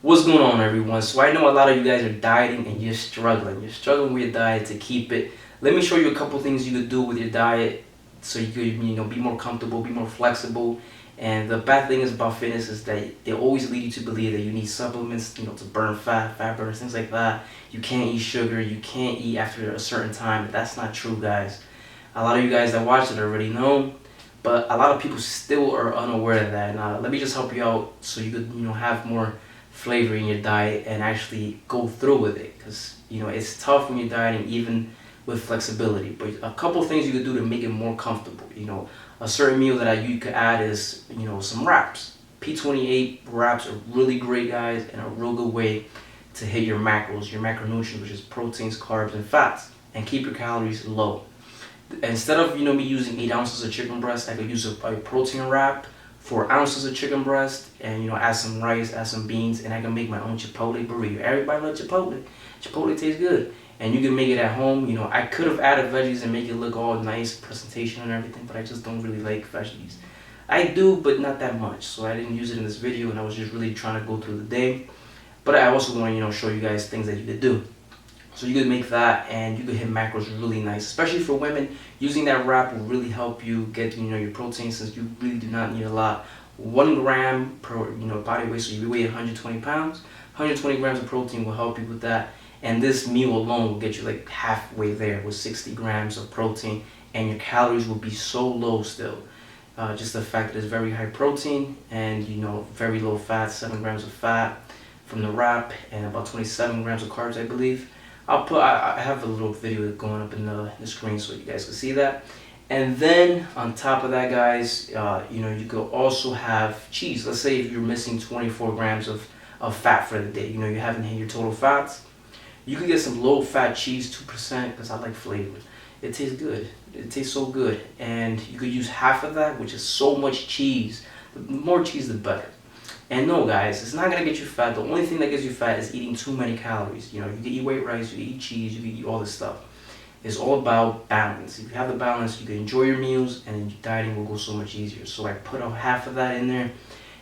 What's going on, everyone? So I know a lot of you guys are dieting and you're struggling. You're struggling with your diet to keep it. Let me show you a couple things you could do with your diet so you could, be more comfortable, be more flexible. And the bad thing is about fitness is that they always lead you to believe that you need supplements, to burn fat burners, things like that. You can't eat sugar. You can't eat after a certain time. That's not true, guys. A lot of you guys that watch it already know, but a lot of people still are unaware of that. Now, let me just help you out so you could, have more flavor in your diet and actually go through with it, because it's tough when you're dieting even with flexibility. But a couple things you could do to make it more comfortable. A certain meal that you could add is some wraps. P28 wraps are really great, guys, and a real good way to hit your macros, your macronutrients, which is proteins, carbs, and fats, and keep your calories low. Instead of me using 8 ounces of chicken breast, I could use a protein wrap, 4 ounces of chicken breast, and add some rice, add some beans, and I can make my own chipotle burrito. Everybody loves chipotle. Chipotle tastes good, and you can make it at home. I could have added veggies and make it look all nice, presentation and everything, but I just don't really like veggies. I do, but not that much, so I didn't use it in this video, and I was just really trying to go through the day. But I also want to show you guys things that you could do. So you could make that, and you could hit macros really nice, especially for women. Using that wrap will really help you get your protein, since you really do not need a lot. 1 gram per body weight, so you weigh 120 pounds. 120 grams of protein will help you with that, and this meal alone will get you like halfway there with 60 grams of protein, and your calories will be so low still. Just the fact that it's very high protein and very low fat, 7 grams of fat from the wrap, and about 27 grams of carbs, I believe. I have a little video going up in the screen so you guys can see that. And then on top of that, guys, you could also have cheese. Let's say if you're missing 24 grams of fat for the day, you haven't hit your total fats, you could get some low fat cheese, 2%, because I like flavor. It tastes good. It tastes so good. And you could use half of that, which is so much cheese. The more cheese, the better. And no, guys, it's not gonna get you fat. The only thing that gets you fat is eating too many calories. You can eat white rice, you can eat cheese, you can eat all this stuff. It's all about balance. If you have the balance, you can enjoy your meals, and your dieting will go so much easier. So I put half of that in there,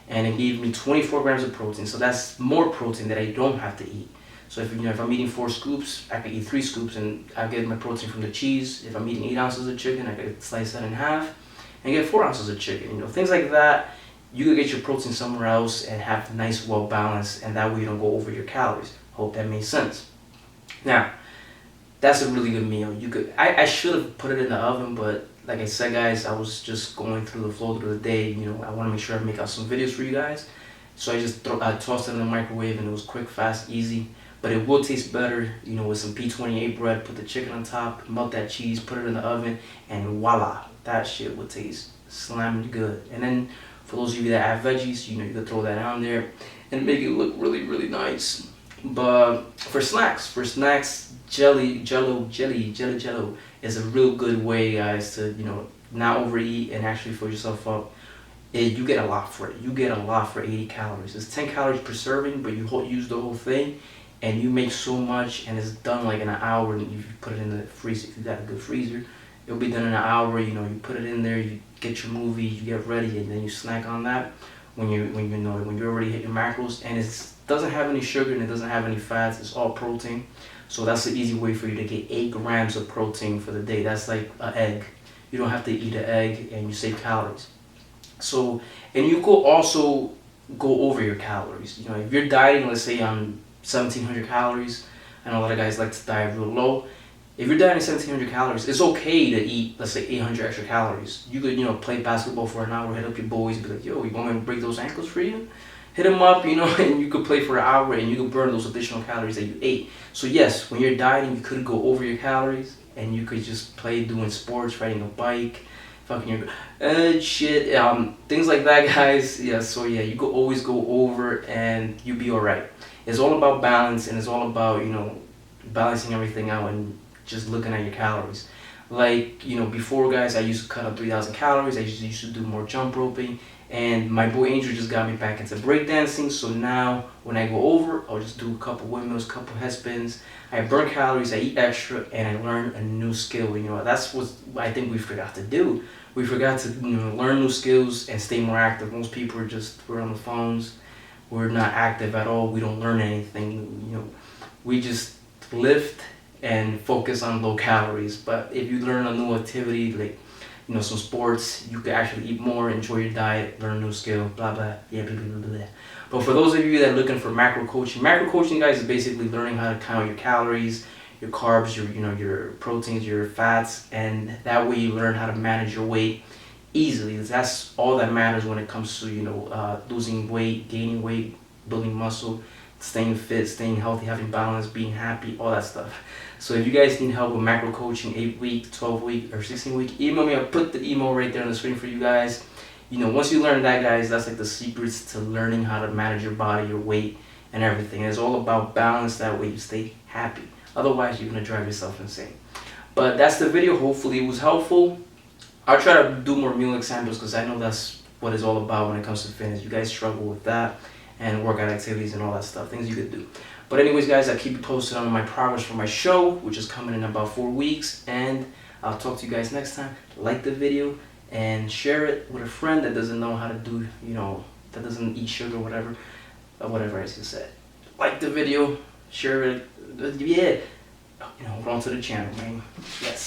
and it gave me 24 grams of protein. So that's more protein that I don't have to eat. So if I'm eating 4 scoops, I could eat 3 scoops, and I get my protein from the cheese. If I'm eating 8 ounces of chicken, I could slice that in half and get 4 ounces of chicken. Things like that. You could get your protein somewhere else and have nice, well balanced, and that way you don't go over your calories. Hope that makes sense. Now, that's a really good meal. I should have put it in the oven, but like I said, guys, I was just going through the flow through the day. I want to make sure I make out some videos for you guys. So I tossed it in the microwave, and it was quick, fast, easy. But it will taste better, with some P28 bread. Put the chicken on top, melt that cheese, put it in the oven, and voila, that shit would taste slamming good. And then for those of you that have veggies, you could throw that on there and make it look really, really nice. But for snacks, jello is a real good way, guys, to not overeat and actually fill yourself up. You get a lot for it. You get a lot for 80 calories. It's 10 calories per serving, but you use the whole thing, and you make so much, and it's done like in an hour. And you put it in the freezer if you got a good freezer. It'll be done in an hour. You put it in there, you get your movie, you get ready, and then you snack on that when you already hit your macros. And it doesn't have any sugar, and it doesn't have any fats. It's all protein. So that's an easy way for you to get 8 grams of protein for the day. That's like an egg. You don't have to eat an egg, and you save calories. So, and you could also go over your calories. If you're dieting, let's say on 1,700 calories, I know a lot of guys like to diet real low. If you're dieting 1,700 calories, it's okay to eat, let's say, 800 extra calories. You could, play basketball for an hour, hit up your boys, be like, yo, you want me to break those ankles for you? Hit them up, and you could play for an hour, and you could burn those additional calories that you ate. So yes, when you're dieting, you could go over your calories, and you could just play doing sports, riding a bike, fucking your shit, things like that, guys. Yeah, so yeah, you could always go over, and you be alright. It's all about balance, and it's all about, balancing everything out and just looking at your calories. Like, before, guys, I used to cut up 3,000 calories. I used to do more jump roping, and my boy Angel just got me back into breakdancing. So now when I go over, I'll just do a couple windmills, couple head spins. I burn calories, I eat extra, and I learn a new skill. That's what I think we forgot to do. We forgot to learn new skills and stay more active. Most people we're on the phones, we're not active at all. We don't learn anything. You know, we just lift and focus on low calories. But if you learn a new activity, like, you know, some sports, you can actually eat more, enjoy your diet, learn a new skill, blah blah, yeah, blah blah blah blah. But for those of you that are looking for macro coaching, guys, is basically learning how to count your calories, your carbs, your proteins, your fats, and that way you learn how to manage your weight easily. That's all that matters when it comes to, you know, losing weight, gaining weight, building muscle, staying fit, staying healthy, having balance, being happy, all that stuff. So if you guys need help with macro coaching, 8-week, 12-week, or 16-week, email me. I'll put the email right there on the screen for you guys. You know, once you learn that, guys, that's like the secrets to learning how to manage your body, your weight, and everything. It's all about balance. That way you stay happy. Otherwise, you're gonna drive yourself insane. But that's the video. Hopefully it was helpful. I'll try to do more meal examples because I know that's what it's all about when it comes to fitness. You guys struggle with that and workout activities and all that stuff, things you could do. But anyways, guys, I'll keep you posted on my progress for my show, which is coming in about 4 weeks. And I'll talk to you guys next time. Like the video and share it with a friend that doesn't know how to do, you know, that doesn't eat sugar or whatever I just said. Like the video, share it, yeah. You know, hold on to the channel, man. Yes.